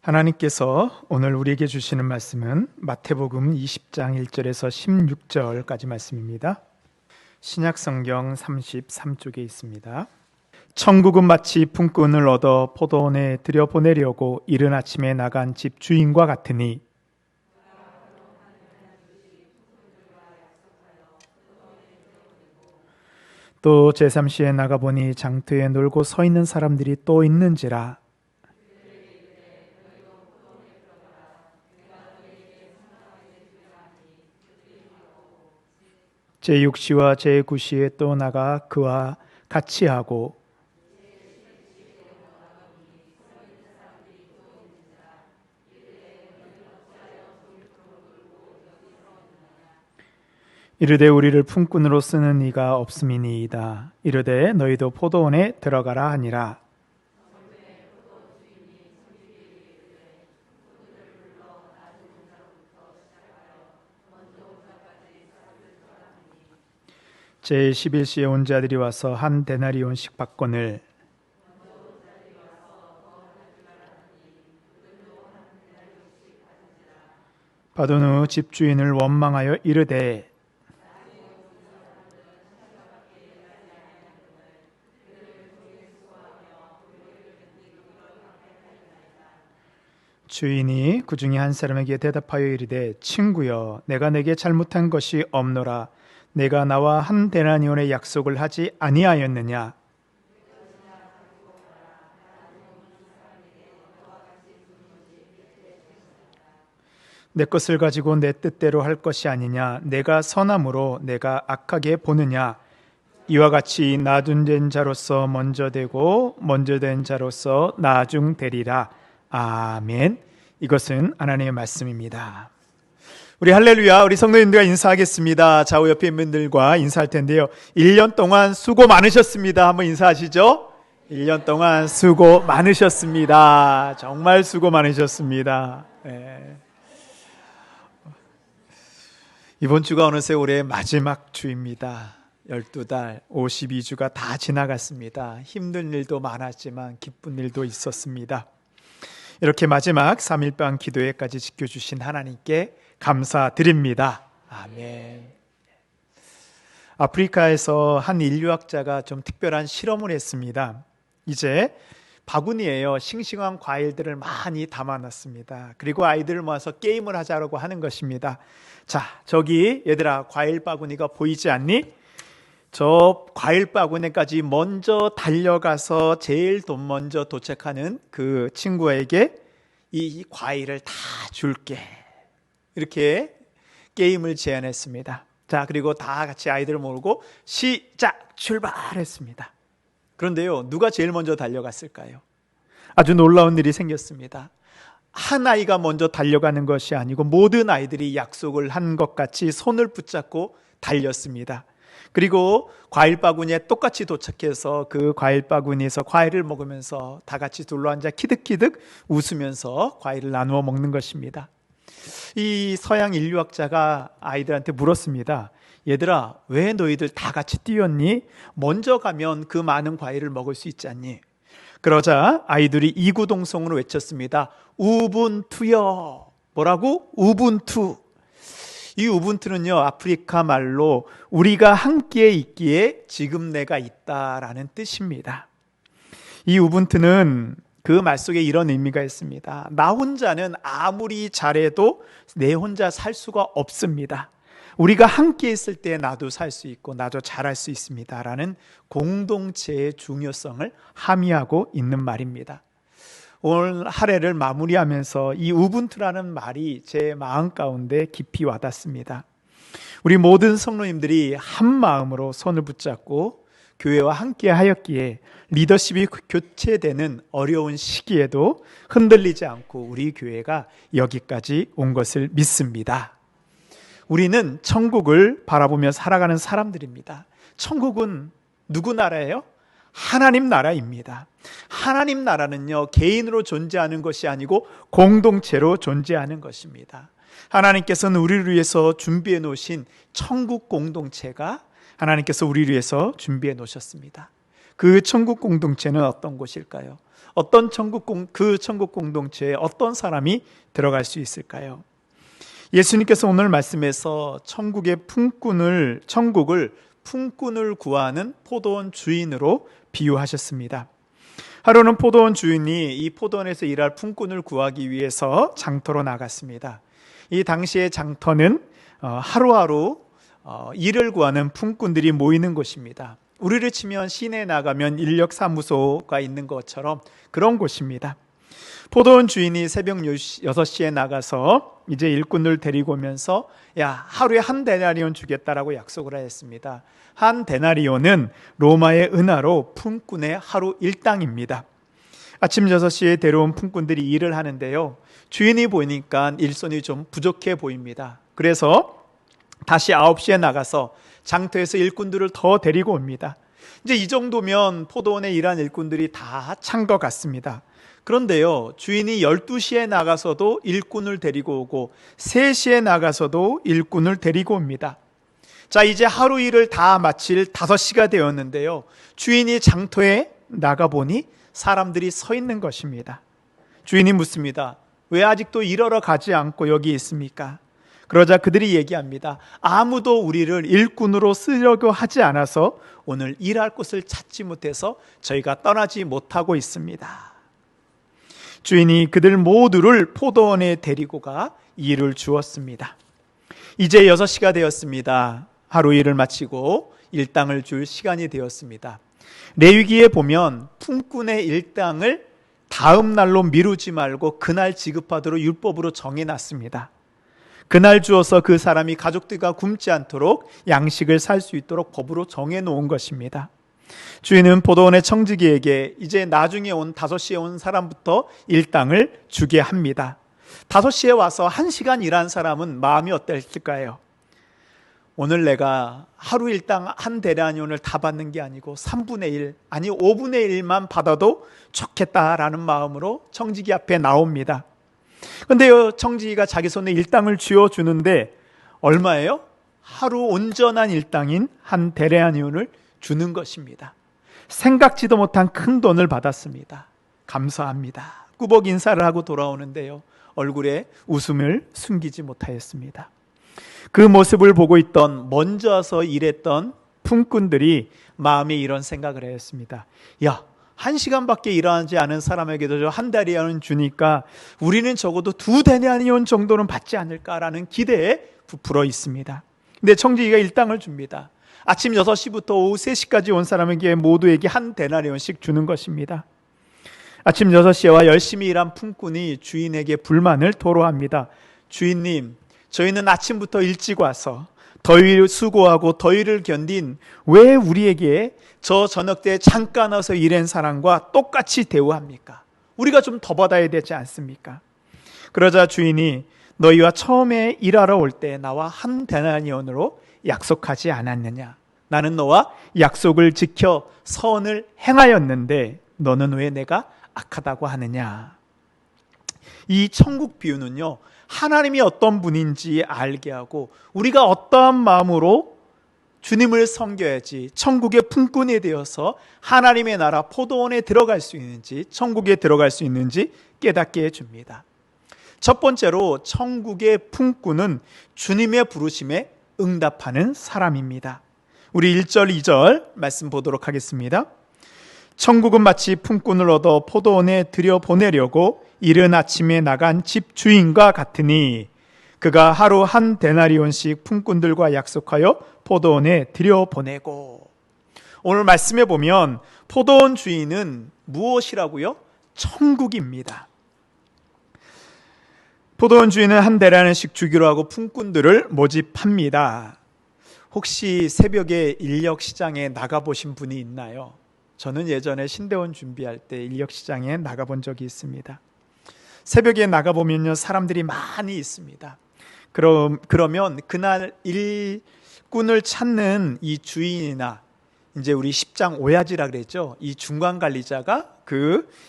하나님께서 오늘 우리에게 주시는 말씀은 마태복음 20장 1절에서 16절까지 말씀입니다. 신약성경 33쪽에 있습니다. 천국은 마치 품꾼을 얻어 포도원에 들여보내려고 이른 아침에 나간 집 주인과 같으니 또 제3시에 나가보니 장터에 놀고 서 있는 사람들이 또 있는지라. 제6시와 제9시에 또 나가 그와 같이 하고 이르되 우리를 품꾼으로 쓰는 이가 없음이니이다. 이르되 너희도 포도원에 들어가라 하니라. 제11시에 온 자들이 와서 한 데나리온씩 받거늘 받은 후 집주인을 원망하여 이르되 주인이 그 중에 한 사람에게 대답하여 이르되 친구여 내가 내게 잘못한 것이 없노라. 내가 나와 한 데나리온의 약속을 하지 아니하였느냐. 내 것을 가지고 내 뜻대로 할 것이 아니냐. 내가 선함으로 내가 악하게 보느냐. 이와 같이 나중된 자로서 먼저 되고 먼저 된 자로서 나중 되리라. 아멘. 이것은 하나님의 말씀입니다. 우리 할렐루야, 우리 성도님들과 인사하겠습니다. 좌우 옆에 있는 분들과 인사할 텐데요. 1년 동안 수고 많으셨습니다. 한번 인사하시죠. 1년 동안 수고 많으셨습니다. 정말 수고 많으셨습니다. 네. 이번 주가 어느새 올해 마지막 주입니다. 12달, 52주가 다 지나갔습니다. 힘든 일도 많았지만 기쁜 일도 있었습니다. 이렇게 마지막 3일방 기도회까지 지켜주신 하나님께 감사드립니다. 아멘. 아프리카에서 한 인류학자가 좀 특별한 실험을 했습니다. 이제 바구니에요, 싱싱한 과일들을 많이 담아놨습니다. 그리고 아이들을 모아서 게임을 하자고 하는 것입니다. 자, 저기 얘들아, 과일 바구니가 보이지 않니? 저 과일 바구니까지 먼저 달려가서 제일 먼저 도착하는 그 친구에게 이 과일을 다 줄게. 이렇게 게임을 제안했습니다. 자, 그리고 다 같이 아이들을 모으고 시작! 출발했습니다. 그런데요, 누가 제일 먼저 달려갔을까요? 아주 놀라운 일이 생겼습니다. 한 아이가 먼저 달려가는 것이 아니고 모든 아이들이 약속을 한 것 같이 손을 붙잡고 달렸습니다. 그리고 과일 바구니에 똑같이 도착해서 그 과일 바구니에서 과일을 먹으면서 다 같이 둘러앉아 키득키득 웃으면서 과일을 나누어 먹는 것입니다. 이 서양 인류학자가 아이들한테 물었습니다. 얘들아, 왜 너희들 다 같이 뛰었니? 먼저 가면 그 많은 과일을 먹을 수 있지 않니? 그러자 아이들이 이구동성으로 외쳤습니다. 우분투여. 뭐라고? 우분투. 이 우분투는요, 아프리카 말로 우리가 함께 있기에 지금 내가 있다라는 뜻입니다. 이 우분투는 그 말 속에 이런 의미가 있습니다. 나 혼자는 아무리 잘해도 내 혼자 살 수가 없습니다. 우리가 함께 있을 때 나도 살 수 있고 나도 잘할 수 있습니다 라는 공동체의 중요성을 함의하고 있는 말입니다. 오늘 한 해를 마무리하면서 이 우분투라는 말이 제 마음 가운데 깊이 와닿습니다. 우리 모든 성도님들이 한 마음으로 손을 붙잡고 교회와 함께 하였기에 리더십이 교체되는 어려운 시기에도 흔들리지 않고 우리 교회가 여기까지 온 것을 믿습니다. 우리는 천국을 바라보며 살아가는 사람들입니다. 천국은 누구 나라예요? 하나님 나라입니다. 하나님 나라는요, 개인으로 존재하는 것이 아니고 공동체로 존재하는 것입니다. 하나님께서는 우리를 위해서 준비해 놓으신 천국 공동체가 하나님께서 우리를 위해서 준비해 놓으셨습니다. 그 천국 공동체는 어떤 곳일까요? 그 천국 공동체에 어떤 사람이 들어갈 수 있을까요? 예수님께서 오늘 말씀에서 천국을 품꾼을 구하는 포도원 주인으로 비유하셨습니다. 하루는 포도원 주인이 이 포도원에서 일할 품꾼을 구하기 위해서 장터로 나갔습니다. 이 당시의 장터는 하루하루 일을 구하는 품꾼들이 모이는 곳입니다. 우리를 치면 시내에 나가면 인력사무소가 있는 것처럼 그런 곳입니다. 포도원 주인이 새벽 6시에 나가서 이제 일꾼을 데리고 오면서 하루에 한 데나리온 주겠다라고 약속을 했습니다. 한 데나리온은 로마의 은하로 품꾼의 하루 일당입니다. 아침 6시에 데려온 품꾼들이 일을 하는데요, 주인이 보니까 일손이 좀 부족해 보입니다. 그래서 다시 9시에 나가서 장터에서 일꾼들을 더 데리고 옵니다. 이제 이 정도면 포도원에 일한 일꾼들이 다 찬 것 같습니다. 그런데요, 주인이 12시에 나가서도 일꾼을 데리고 오고 3시에 나가서도 일꾼을 데리고 옵니다. 자, 이제 하루 일을 다 마칠 5시가 되었는데요, 주인이 장터에 나가보니 사람들이 서 있는 것입니다. 주인이 묻습니다. 왜 아직도 일하러 가지 않고 여기 있습니까? 그러자 그들이 얘기합니다. 아무도 우리를 일꾼으로 쓰려고 하지 않아서 오늘 일할 곳을 찾지 못해서 저희가 떠나지 못하고 있습니다. 주인이 그들 모두를 포도원에 데리고 가 일을 주었습니다. 이제 6시가 되었습니다. 하루 일을 마치고 일당을 줄 시간이 되었습니다. 레위기에 보면 품꾼의 일당을 다음 날로 미루지 말고 그날 지급하도록 율법으로 정해놨습니다. 그날 주어서 그 사람이 가족들과 굶지 않도록 양식을 살 수 있도록 법으로 정해놓은 것입니다. 주인은 포도원의 청지기에게 이제 나중에 온 5시에 온 사람부터 일당을 주게 합니다. 5시에 와서 1시간 일한 사람은 마음이 어땠을까요? 오늘 내가 하루 일당 한 데나리온을 다 받는 게 아니고 3분의 1, 아니 5분의 1만 받아도 좋겠다라는 마음으로 청지기 앞에 나옵니다. 그런데요, 청지기가 자기 손에 일당을 쥐어주는데 얼마예요? 하루 온전한 일당인 한 데나리온을 주는 것입니다. 생각지도 못한 큰 돈을 받았습니다. 감사합니다. 꾸벅 인사를 하고 돌아오는데요, 얼굴에 웃음을 숨기지 못하였습니다. 그 모습을 보고 있던 먼저 와서 일했던 품꾼들이 마음에 이런 생각을 했습니다. 1시간밖에 일하지 않은 사람에게도 한 데나리온 주니까 우리는 적어도 2데나리온 정도는 받지 않을까라는 기대에 부풀어 있습니다. 근데 청지기가 일당을 줍니다. 아침 6시부터 오후 3시까지 온 사람에게 모두에게 한 데나리온씩 주는 것입니다. 아침 6시에 와 열심히 일한 품꾼이 주인에게 불만을 토로합니다. 주인님, 저희는 아침부터 일찍 와서 더위를 수고하고 더위를 견딘 왜 우리에게 저 저녁 때 잠깐 와서 일한 사람과 똑같이 대우합니까? 우리가 좀 더 받아야 되지 않습니까? 그러자 주인이 너희와 처음에 일하러 올 때 나와 한 데나리온으로 약속하지 않았느냐? 나는 너와 약속을 지켜 선을 행하였는데 너는 왜 내가 악하다고 하느냐? 이 천국 비유는요, 하나님이 어떤 분인지 알게 하고 우리가 어떠한 마음으로 주님을 섬겨야지 천국의 품꾼이 되어서 하나님의 나라 포도원에 들어갈 수 있는지, 천국에 들어갈 수 있는지 깨닫게 해줍니다. 첫 번째로 천국의 품꾼은 주님의 부르심에 응답하는 사람입니다. 우리 1절 2절 말씀 보도록 하겠습니다. 천국은 마치 품꾼을 얻어 포도원에 들여보내려고 이른 아침에 나간 집 주인과 같으니 그가 하루 한 데나리온씩 품꾼들과 약속하여 포도원에 들여보내고. 오늘 말씀에 보면 포도원 주인은 무엇이라고요? 천국입니다. 포도원 주인은 한 데나리온씩 주기로 하고 품꾼들을 모집합니다. 혹시 새벽에 인력시장에 나가보신 분이 있나요? 저는 예전에 신대원 준비할 때 인력시장에 나가본 적이 있습니다. 새벽에 나가보면요, 사람들이 많이 있습니다. 그러면 그날 일꾼을 찾는 이 주인이나 이제 우리 십장 오야지라 그랬죠. 이 중간 관리자가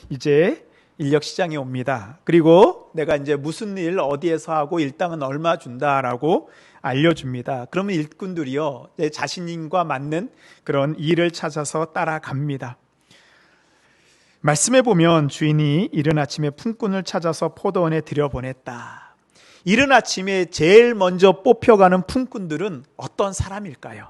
이제 인력시장에 옵니다. 그리고 내가 이제 무슨 일 어디에서 하고 일당은 얼마 준다라고 알려줍니다. 그러면 일꾼들이요, 자신과 맞는 그런 일을 찾아서 따라갑니다. 말씀해 보면 주인이 이른 아침에 품꾼을 찾아서 포도원에 들여보냈다. 이른 아침에 제일 먼저 뽑혀가는 품꾼들은 어떤 사람일까요?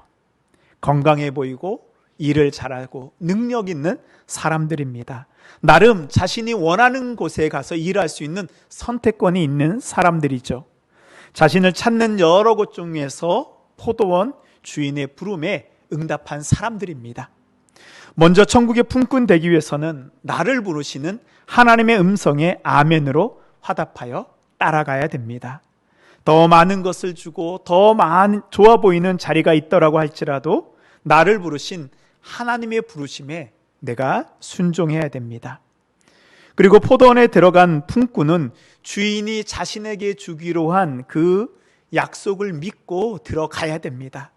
건강해 보이고 일을 잘하고 능력 있는 사람들입니다. 나름 자신이 원하는 곳에 가서 일할 수 있는 선택권이 있는 사람들이죠. 자신을 찾는 여러 곳 중에서 포도원 주인의 부름에 응답한 사람들입니다. 먼저 천국의 품꾼 되기 위해서는 나를 부르시는 하나님의 음성에 아멘으로 화답하여 따라가야 됩니다. 더 많은 것을 주고 더 좋아 보이는 자리가 있더라고 할지라도 나를 부르신 하나님의 부르심에 내가 순종해야 됩니다. 그리고 포도원에 들어간 품꾼은 주인이 자신에게 주기로 한 그 약속을 믿고 들어가야 됩니다.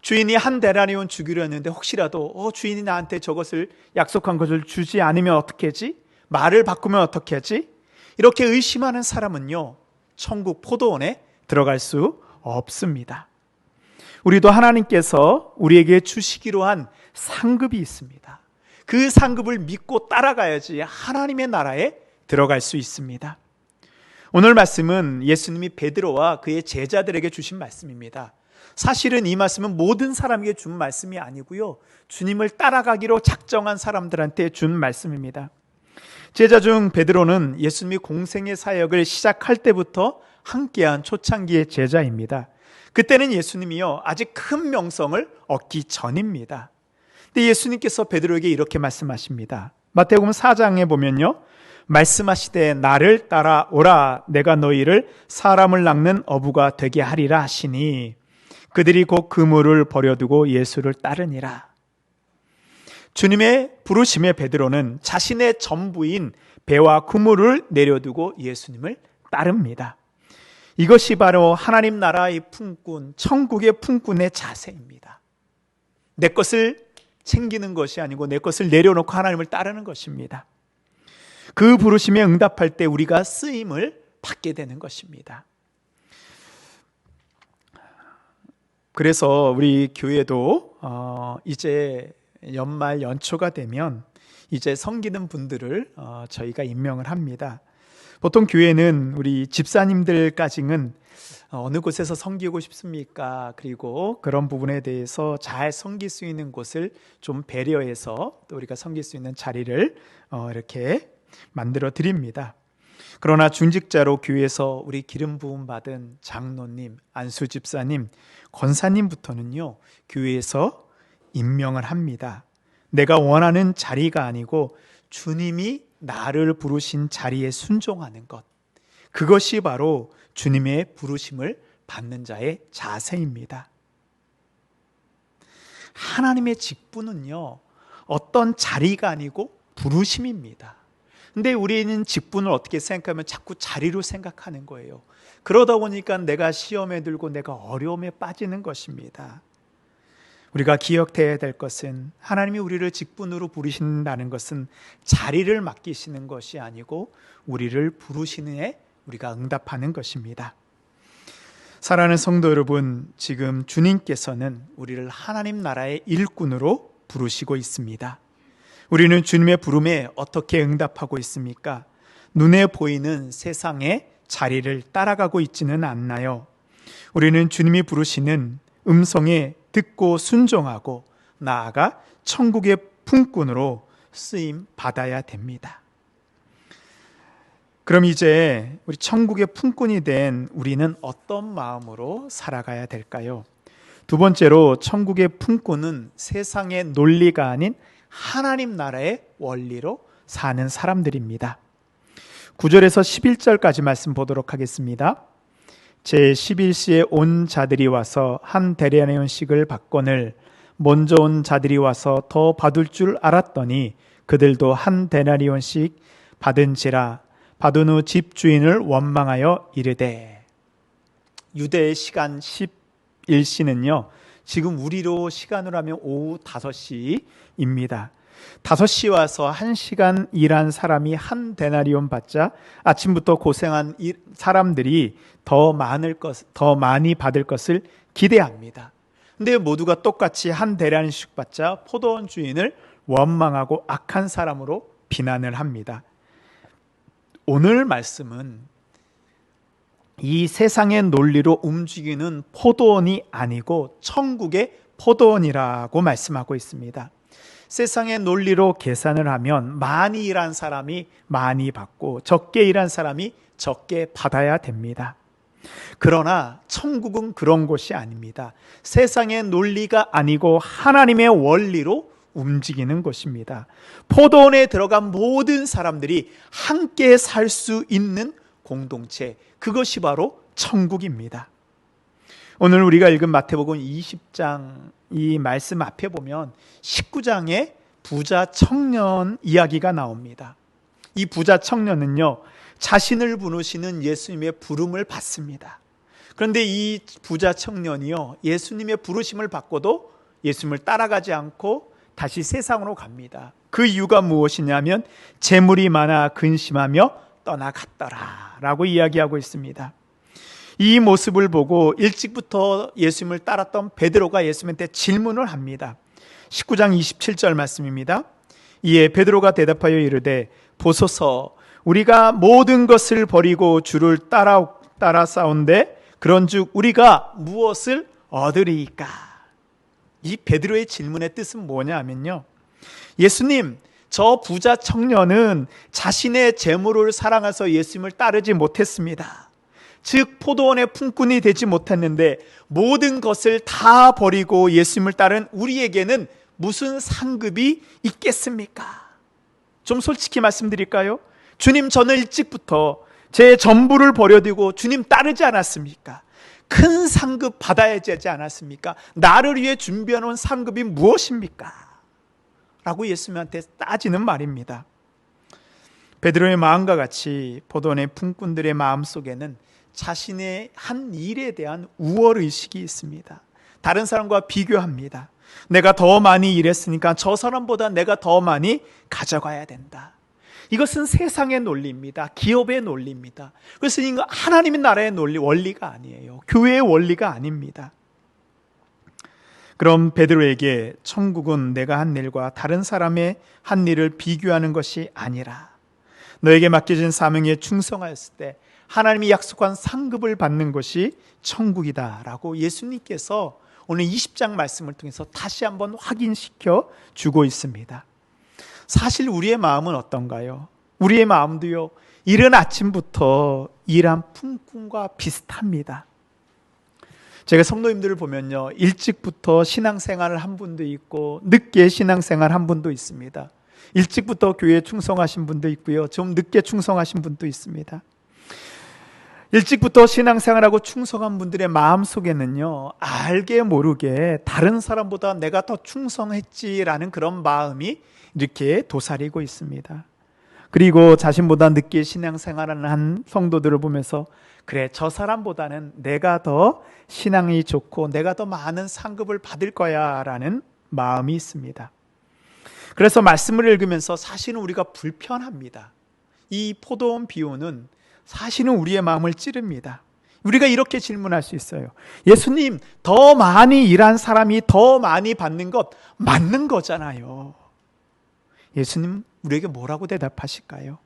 주인이 한 데나리온 주기로 했는데 혹시라도 주인이 나한테 저것을 약속한 것을 주지 않으면 어떻게 하지? 말을 바꾸면 어떻게 하지? 이렇게 의심하는 사람은요, 천국 포도원에 들어갈 수 없습니다. 우리도 하나님께서 우리에게 주시기로 한 상급이 있습니다. 그 상급을 믿고 따라가야지 하나님의 나라에 들어갈 수 있습니다. 오늘 말씀은 예수님이 베드로와 그의 제자들에게 주신 말씀입니다. 사실은 이 말씀은 모든 사람에게 준 말씀이 아니고요, 주님을 따라가기로 작정한 사람들한테 준 말씀입니다. 제자 중 베드로는 예수님이 공생의 사역을 시작할 때부터 함께한 초창기의 제자입니다. 그때는 예수님이요, 아직 큰 명성을 얻기 전입니다. 근데 예수님께서 베드로에게 이렇게 말씀하십니다. 마태복음 4장에 보면요, 말씀하시되 나를 따라오라, 내가 너희를 사람을 낚는 어부가 되게 하리라 하시니 그들이 곧 그물을 버려두고 예수를 따르니라. 주님의 부르심에 베드로는 자신의 전부인 배와 그물을 내려두고 예수님을 따릅니다. 이것이 바로 하나님 나라의 품꾼, 천국의 품꾼의 자세입니다. 내 것을 챙기는 것이 아니고 내 것을 내려놓고 하나님을 따르는 것입니다. 그 부르심에 응답할 때 우리가 쓰임을 받게 되는 것입니다. 그래서 우리 교회도 이제 연말 연초가 되면 이제 섬기는 분들을 저희가 임명을 합니다. 보통 교회는 우리 집사님들까지는 어느 곳에서 섬기고 싶습니까? 그리고 그런 부분에 대해서 잘 섬길 수 있는 곳을 좀 배려해서 또 우리가 섬길 수 있는 자리를 이렇게 만들어 드립니다. 그러나 중직자로 교회에서 우리 기름 부음 받은 장로님, 안수 집사님, 권사님부터는요, 교회에서 임명을 합니다. 내가 원하는 자리가 아니고 주님이 나를 부르신 자리에 순종하는 것, 그것이 바로 주님의 부르심을 받는 자의 자세입니다. 하나님의 직분은요, 어떤 자리가 아니고 부르심입니다. 근데 우리는 직분을 어떻게 생각하면 자꾸 자리로 생각하는 거예요. 그러다 보니까 내가 시험에 들고 내가 어려움에 빠지는 것입니다. 우리가 기억해야 될 것은 하나님이 우리를 직분으로 부르신다는 것은 자리를 맡기시는 것이 아니고 우리를 부르시는 에 우리가 응답하는 것입니다. 사랑하는 성도 여러분, 지금 주님께서는 우리를 하나님 나라의 일꾼으로 부르시고 있습니다. 우리는 주님의 부름에 어떻게 응답하고 있습니까? 눈에 보이는 세상의 자리를 따라가고 있지는 않나요? 우리는 주님이 부르시는 음성에 듣고 순종하고 나아가 천국의 품꾼으로 쓰임 받아야 됩니다. 그럼 이제 우리 천국의 품꾼이 된 우리는 어떤 마음으로 살아가야 될까요? 두 번째로, 천국의 품꾼은 세상의 논리가 아닌 하나님 나라의 원리로 사는 사람들입니다. 9절에서 11절까지 말씀 보도록 하겠습니다. 제11시에 온 자들이 와서 한 데나리온씩을 받거늘 먼저 온 자들이 와서 더 받을 줄 알았더니 그들도 한 데나리온씩 받은지라. 받은 후 집주인을 원망하여 이르되, 유대의 시간 11시는요 지금 우리로 시간으로 하면 오후 5시입니다. 5시 와서 1시간 일한 사람이 한 데나리온 받자 아침부터 고생한 사람들이 더 많이 받을 것을 기대합니다. 근데 모두가 똑같이 한 데나리온씩 받자 포도원 주인을 원망하고 악한 사람으로 비난을 합니다. 오늘 말씀은 이 세상의 논리로 움직이는 포도원이 아니고 천국의 포도원이라고 말씀하고 있습니다. 세상의 논리로 계산을 하면 많이 일한 사람이 많이 받고 적게 일한 사람이 적게 받아야 됩니다. 그러나 천국은 그런 곳이 아닙니다. 세상의 논리가 아니고 하나님의 원리로 움직이는 곳입니다. 포도원에 들어간 모든 사람들이 함께 살 수 있는 공동체, 그것이 바로 천국입니다. 오늘 우리가 읽은 마태복음 20장 이 말씀 앞에 보면 19장에 부자 청년 이야기가 나옵니다. 이 부자 청년은요, 자신을 부르시는 예수님의 부름을 받습니다. 그런데 이 부자 청년이요, 예수님의 부르심을 받고도 예수님을 따라가지 않고 다시 세상으로 갑니다. 그 이유가 무엇이냐면 재물이 많아 근심하며 떠나갔더라 라고 이야기하고 있습니다. 이 모습을 보고 일찍부터 예수님을 따랐던 베드로가 예수님한테 질문을 합니다. 19장 27절 말씀입니다. 이에 베드로가 대답하여 이르되 보소서, 우리가 모든 것을 버리고 주를 따라 싸운데 그런즉 우리가 무엇을 얻으리이까? 이 베드로의 질문의 뜻은 뭐냐 하면요, 예수님, 저 부자 청년은 자신의 재물을 사랑해서 예수님을 따르지 못했습니다. 즉 포도원의 품꾼이 되지 못했는데 모든 것을 다 버리고 예수님을 따른 우리에게는 무슨 상급이 있겠습니까? 좀 솔직히 말씀드릴까요? 주님, 저는 일찍부터 제 전부를 버려두고 주님 따르지 않았습니까? 큰 상급 받아야 되지 않았습니까? 나를 위해 준비해 놓은 상급이 무엇입니까? 라고 예수님한테 따지는 말입니다. 베드로의 마음과 같이 포도원의 품꾼들의 마음속에는 자신의 한 일에 대한 우월의식이 있습니다. 다른 사람과 비교합니다. 내가 더 많이 일했으니까 저 사람보다 내가 더 많이 가져가야 된다. 이것은 세상의 논리입니다. 기업의 논리입니다. 그래서 이거 하나님의 나라의 논리, 원리가 아니에요. 교회의 원리가 아닙니다. 그럼 베드로에게 천국은 내가 한 일과 다른 사람의 한 일을 비교하는 것이 아니라 너에게 맡겨진 사명에 충성하였을 때 하나님이 약속한 상급을 받는 것이 천국이다 라고 예수님께서 오늘 20장 말씀을 통해서 다시 한번 확인시켜 주고 있습니다. 사실 우리의 마음은 어떤가요? 우리의 마음도요, 이른 아침부터 일한 품꾼과 비슷합니다. 제가 성도님들을 보면요, 일찍부터 신앙생활을 한 분도 있고 늦게 신앙생활 한 분도 있습니다. 일찍부터 교회에 충성하신 분도 있고요, 좀 늦게 충성하신 분도 있습니다. 일찍부터 신앙생활하고 충성한 분들의 마음속에는요, 알게 모르게 다른 사람보다 내가 더 충성했지라는 그런 마음이 이렇게 도사리고 있습니다. 그리고 자신보다 늦게 신앙생활을 한 성도들을 보면서 그래, 저 사람보다는 내가 더 신앙이 좋고 내가 더 많은 상급을 받을 거야 라는 마음이 있습니다. 그래서 말씀을 읽으면서 사실은 우리가 불편합니다. 이 포도원 비유는 사실은 우리의 마음을 찌릅니다. 우리가 이렇게 질문할 수 있어요. 예수님, 더 많이 일한 사람이 더 많이 받는 것 맞는 거잖아요. 예수님 우리에게 뭐라고 대답하실까요?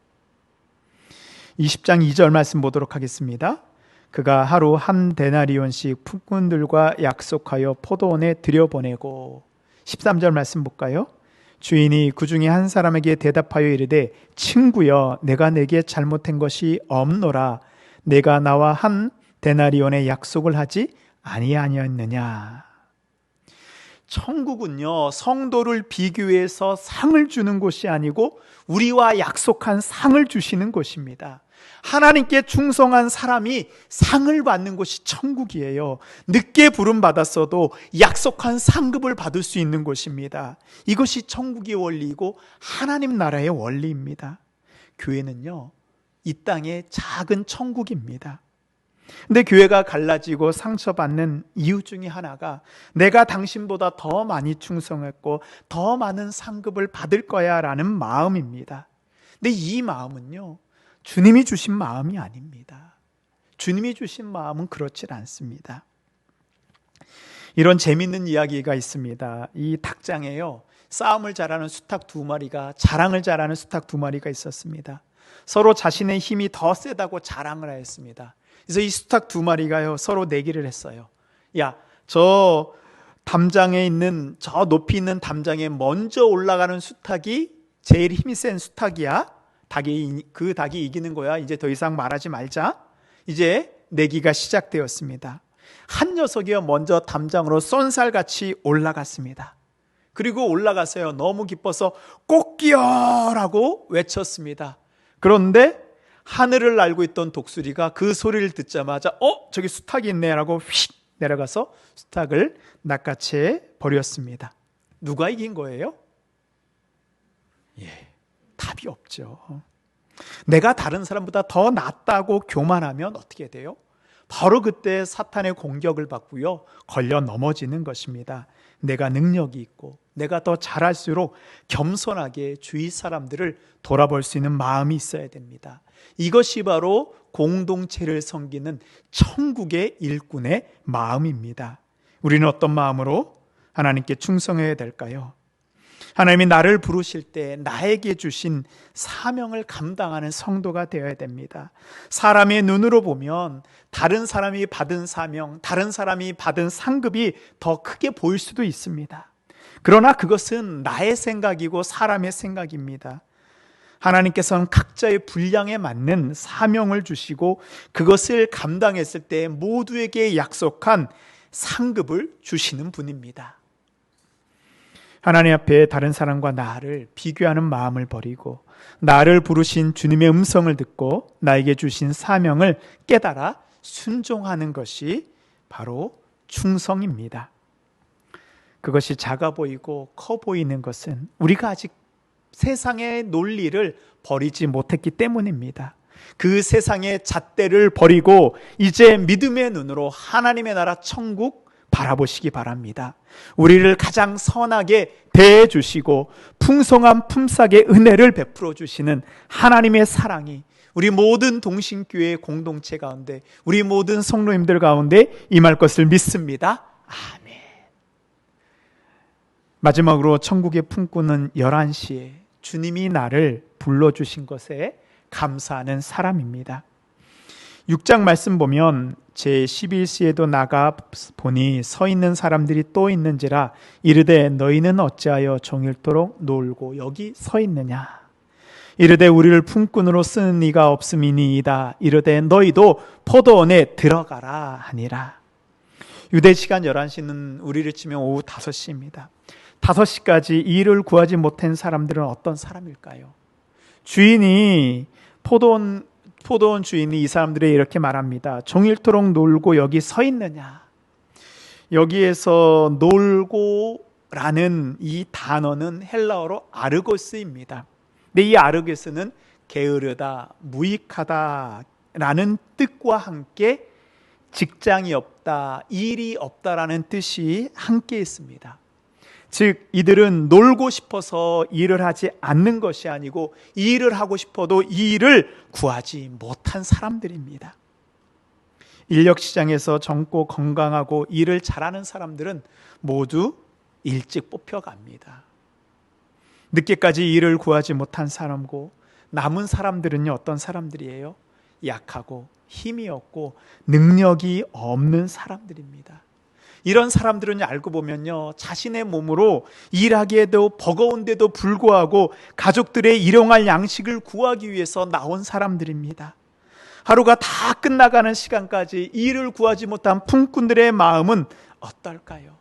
20장 2절 말씀 보도록 하겠습니다. 그가 하루 한 데나리온씩 품꾼들과 약속하여 포도원에 들여보내고, 13절 말씀 볼까요? 주인이 그 중에 한 사람에게 대답하여 이르되 친구여, 내가 내게 잘못한 것이 없노라. 내가 나와 한 데나리온의 약속을 하지 아니하였느냐. 천국은요, 성도를 비교해서 상을 주는 곳이 아니고 우리와 약속한 상을 주시는 곳입니다. 하나님께 충성한 사람이 상을 받는 곳이 천국이에요. 늦게 부름받았어도 약속한 상급을 받을 수 있는 곳입니다. 이것이 천국의 원리이고 하나님 나라의 원리입니다. 교회는요, 이 땅의 작은 천국입니다. 근데 교회가 갈라지고 상처받는 이유 중에 하나가 내가 당신보다 더 많이 충성했고 더 많은 상급을 받을 거야 라는 마음입니다. 근데 이 마음은요, 주님이 주신 마음이 아닙니다. 주님이 주신 마음은 그렇지 않습니다. 이런 재미있는 이야기가 있습니다. 이 닭장에요, 싸움을 잘하는 수탉 두 마리가, 자랑을 잘하는 수탉 두 마리가 있었습니다. 서로 자신의 힘이 더 세다고 자랑을 하였습니다. 그래서 이 수탉 두 마리가요, 서로 내기를 했어요. 야, 저 담장에 있는, 저 높이 있는 담장에 먼저 올라가는 수탉이 제일 힘이 센 수탉이야. 그 닭이 이기는 거야. 이제 더 이상 말하지 말자. 이제 내기가 시작되었습니다. 한 녀석이요, 먼저 담장으로 쏜살같이 올라갔습니다. 그리고 올라가서요, 너무 기뻐서 꽃기어라고 외쳤습니다. 그런데 하늘을 날고 있던 독수리가 그 소리를 듣자마자 저기 수탉이 있네 라고 휙 내려가서 수탉을 낚아채 버렸습니다. 누가 이긴 거예요? 답이 없죠. 내가 다른 사람보다 더 낫다고 교만하면 어떻게 돼요? 바로 그때 사탄의 공격을 받고요, 걸려 넘어지는 것입니다. 내가 능력이 있고 내가 더 잘할수록 겸손하게 주위 사람들을 돌아볼 수 있는 마음이 있어야 됩니다. 이것이 바로 공동체를 섬기는 천국의 일꾼의 마음입니다. 우리는 어떤 마음으로 하나님께 충성해야 될까요? 하나님이 나를 부르실 때 나에게 주신 사명을 감당하는 성도가 되어야 됩니다. 사람의 눈으로 보면 다른 사람이 받은 사명, 다른 사람이 받은 상급이 더 크게 보일 수도 있습니다. 그러나 그것은 나의 생각이고 사람의 생각입니다. 하나님께서는 각자의 분량에 맞는 사명을 주시고 그것을 감당했을 때 모두에게 약속한 상급을 주시는 분입니다. 하나님 앞에 다른 사람과 나를 비교하는 마음을 버리고 나를 부르신 주님의 음성을 듣고 나에게 주신 사명을 깨달아 순종하는 것이 바로 충성입니다. 그것이 작아 보이고 커 보이는 것은 우리가 아직 세상의 논리를 버리지 못했기 때문입니다. 그 세상의 잣대를 버리고 이제 믿음의 눈으로 하나님의 나라 천국 바라보시기 바랍니다. 우리를 가장 선하게 대해 주시고 풍성한 품삯의 은혜를 베풀어 주시는 하나님의 사랑이 우리 모든 동신교회 공동체 가운데, 우리 모든 성도님들 가운데 임할 것을 믿습니다. 아멘. 마지막으로 천국의 품꾼은 11시에 주님이 나를 불러주신 것에 감사하는 사람입니다. 6장 말씀 보면 제11시에도 나가 보니 서 있는 사람들이 또 있는지라 이르되 너희는 어찌하여 종일토록 놀고 여기 서 있느냐. 이르되 우리를 품꾼으로 쓰는 이가 없음이니이다. 이르되 너희도 포도원에 들어가라 하니라. 유대 시간 11시는 우리를 치면 오후 5시입니다. 5시까지 일을 구하지 못한 사람들은 어떤 사람일까요? 주인이 포도원 주인이 이 사람들에게 이렇게 말합니다. 종일토록 놀고 여기 서 있느냐. 여기에서 놀고라는 이 단어는 헬라어로 아르고스입니다. 근데 이 아르고스는 게으르다, 무익하다라는 뜻과 함께 직장이 없다, 일이 없다라는 뜻이 함께 있습니다. 즉 이들은 놀고 싶어서 일을 하지 않는 것이 아니고 일을 하고 싶어도 이 일을 구하지 못한 사람들입니다. 인력시장에서 젊고 건강하고 일을 잘하는 사람들은 모두 일찍 뽑혀갑니다. 늦게까지 일을 구하지 못한 사람고 남은 사람들은요, 어떤 사람들이에요? 약하고 힘이 없고 능력이 없는 사람들입니다. 이런 사람들은 알고 보면요, 자신의 몸으로 일하기에도 버거운데도 불구하고 가족들의 일용할 양식을 구하기 위해서 나온 사람들입니다. 하루가 다 끝나가는 시간까지 일을 구하지 못한 품꾼들의 마음은 어떨까요?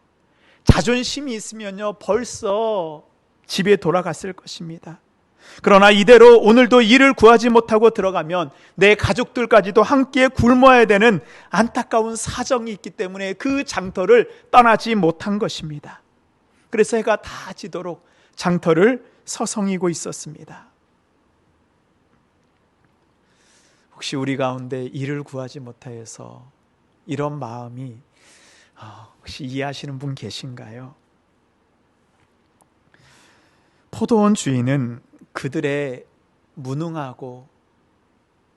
자존심이 있으면요, 벌써 집에 돌아갔을 것입니다. 그러나 이대로 오늘도 일을 구하지 못하고 들어가면 내 가족들까지도 함께 굶어야 되는 안타까운 사정이 있기 때문에 그 장터를 떠나지 못한 것입니다. 그래서 해가 다 지도록 장터를 서성이고 있었습니다. 혹시 우리 가운데 일을 구하지 못하여서 이런 마음이 혹시 이해하시는 분 계신가요? 포도원 주인은 그들의 무능하고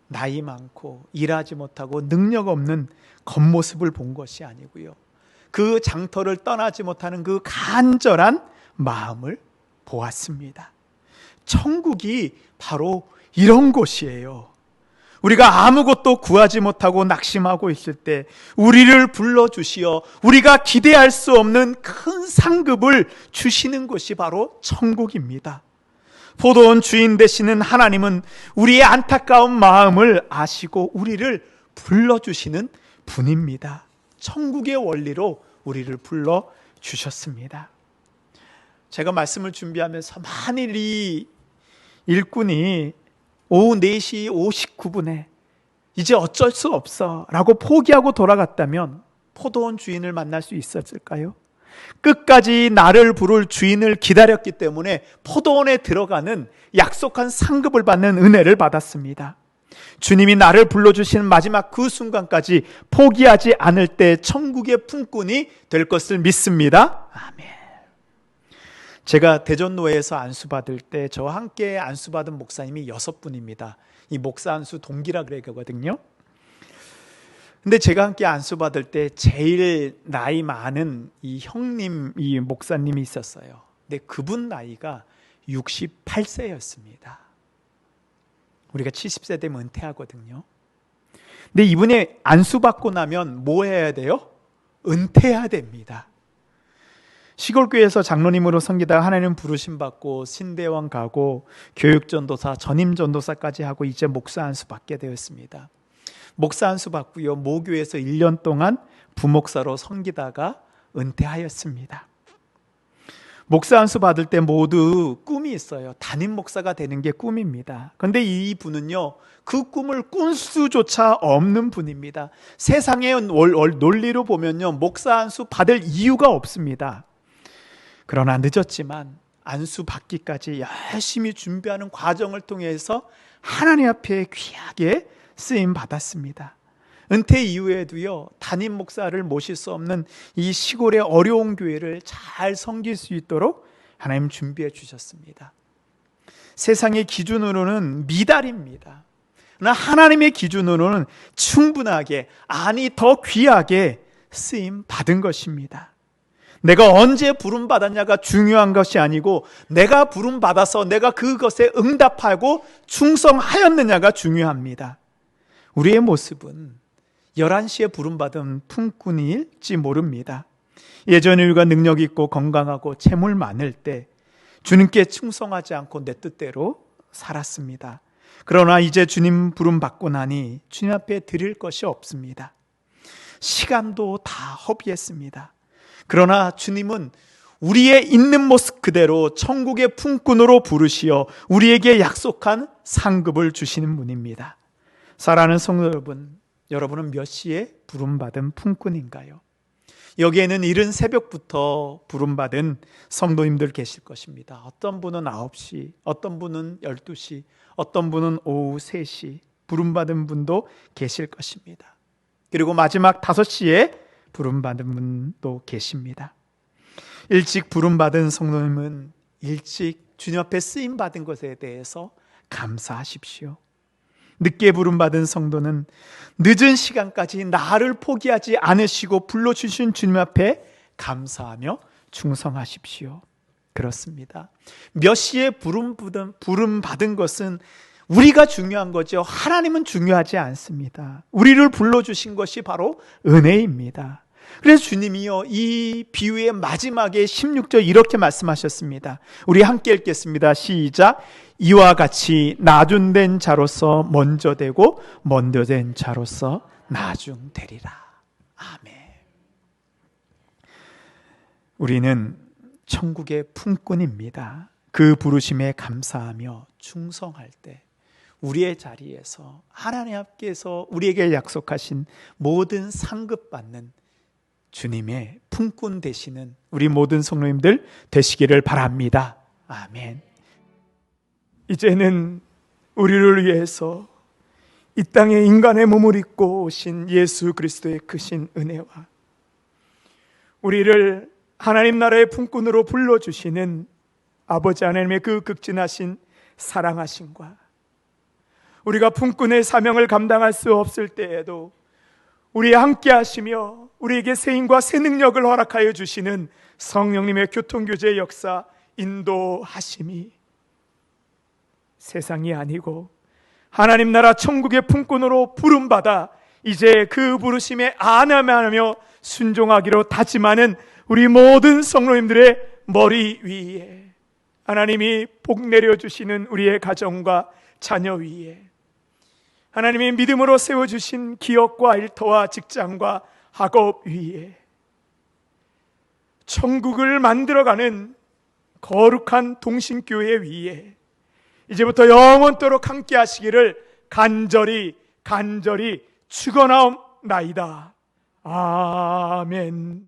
나이 많고 일하지 못하고 능력 없는 겉모습을 본 것이 아니고요, 그 장터를 떠나지 못하는 그 간절한 마음을 보았습니다. 천국이 바로 이런 곳이에요. 우리가 아무것도 구하지 못하고 낙심하고 있을 때 우리를 불러주시어 우리가 기대할 수 없는 큰 상급을 주시는 곳이 바로 천국입니다. 포도원 주인 되시는 하나님은 우리의 안타까운 마음을 아시고 우리를 불러주시는 분입니다. 천국의 원리로 우리를 불러주셨습니다. 제가 말씀을 준비하면서 만일 이 일꾼이 오후 4시 59분에 이제 어쩔 수 없어 라고 포기하고 돌아갔다면 포도원 주인을 만날 수 있었을까요? 끝까지 나를 부를 주인을 기다렸기 때문에 포도원에 들어가는 약속한 상급을 받는 은혜를 받았습니다. 주님이 나를 불러주시는 마지막 그 순간까지 포기하지 않을 때 천국의 품꾼이 될 것을 믿습니다. 아멘. 제가 대전노회에서 안수받을 때 저와 함께 안수받은 목사님이 6분입니다. 이 목사 안수 동기라 그러거든요. 근데 제가 함께 안수받을 때 제일 나이 많은 이 형님, 이 목사님이 있었어요. 근데 그분 나이가 68세였습니다. 우리가 70세 되면 은퇴하거든요. 근데 이분이 안수받고 나면 뭐 해야 돼요? 은퇴해야 됩니다. 시골교회에서 장로님으로 섬기다가 하나님 부르심 받고 신대원 가고 교육전도사, 전임전도사까지 하고 이제 목사 안수 받게 되었습니다. 목사 안수 받고요, 모교에서 1년 동안 부목사로 섬기다가 은퇴하였습니다. 목사 안수 받을 때 모두 꿈이 있어요. 담임 목사가 되는 게 꿈입니다. 그런데 이 분은요, 그 꿈을 꿀 수조차 없는 분입니다. 세상의 논리로 보면요, 목사 안수 받을 이유가 없습니다. 그러나 늦었지만 안수 받기까지 열심히 준비하는 과정을 통해서 하나님 앞에 귀하게 쓰임 받았습니다. 은퇴 이후에도요, 담임 목사를 모실 수 없는 이 시골의 어려운 교회를 잘 섬길 수 있도록 하나님 준비해 주셨습니다. 세상의 기준으로는 미달입니다. 그러나 하나님의 기준으로는 충분하게, 아니 더 귀하게 쓰임 받은 것입니다. 내가 언제 부름받았냐가 중요한 것이 아니고 내가 부름받아서 내가 그것에 응답하고 충성하였느냐가 중요합니다. 우리의 모습은 11시에 부름받은 품꾼일지 모릅니다. 예전 일과 능력 있고 건강하고 재물 많을 때 주님께 충성하지 않고 내 뜻대로 살았습니다. 그러나 이제 주님 부름받고 나니 주님 앞에 드릴 것이 없습니다. 시간도 다 허비했습니다. 그러나 주님은 우리의 있는 모습 그대로 천국의 품꾼으로 부르시어 우리에게 약속한 상급을 주시는 분입니다. 사랑하는 성도 여러분, 여러분은 몇 시에 부름받은 품꾼인가요? 여기에는 이른 새벽부터 부름받은 성도님들 계실 것입니다. 어떤 분은 9시, 어떤 분은 12시, 어떤 분은 오후 3시 부름받은 분도 계실 것입니다. 그리고 마지막 5시에 부름받은 분도 계십니다. 일찍 부름받은 성도님은 일찍 주님 앞에 쓰임받은 것에 대해서 감사하십시오. 늦게 부름받은 성도는 늦은 시간까지 나를 포기하지 않으시고 불러주신 주님 앞에 감사하며 충성하십시오. 그렇습니다. 몇 시에 부름받은 것은 우리가 중요한 거죠. 하나님은 중요하지 않습니다. 우리를 불러주신 것이 바로 은혜입니다. 그래서 주님이요, 이 비유의 마지막에 16절 이렇게 말씀하셨습니다. 우리 함께 읽겠습니다. 시작. 이와 같이 나중된 자로서 먼저 되고 먼저 된 자로서 나중되리라. 아멘. 우리는 천국의 품꾼입니다. 그 부르심에 감사하며 충성할 때 우리의 자리에서 하나님 앞에서 우리에게 약속하신 모든 상급받는 주님의 품꾼 되시는 우리 모든 성도님들 되시기를 바랍니다. 아멘. 이제는 우리를 위해서 이 땅에 인간의 몸을 입고 오신 예수 그리스도의 크신 은혜와 우리를 하나님 나라의 품꾼으로 불러주시는 아버지 하나님의 그 극진하신 사랑하심과 우리가 품꾼의 사명을 감당할 수 없을 때에도 우리와 함께 하시며 우리에게 새 힘과 새 능력을 허락하여 주시는 성령님의 교통교제의 역사 인도하심이 세상이 아니고 하나님 나라 천국의 품꾼으로 부름받아 이제 그 부르심에 안아하며 순종하기로 다짐하는 우리 모든 성도님들의 머리 위에 하나님이 복 내려주시는 우리의 가정과 자녀 위에 하나님이 믿음으로 세워주신 기업과 일터와 직장과 학업 위에 천국을 만들어가는 거룩한 동신교회 위에 이제부터 영원토록 함께 하시기를 간절히 축원하옵나이다. 아멘.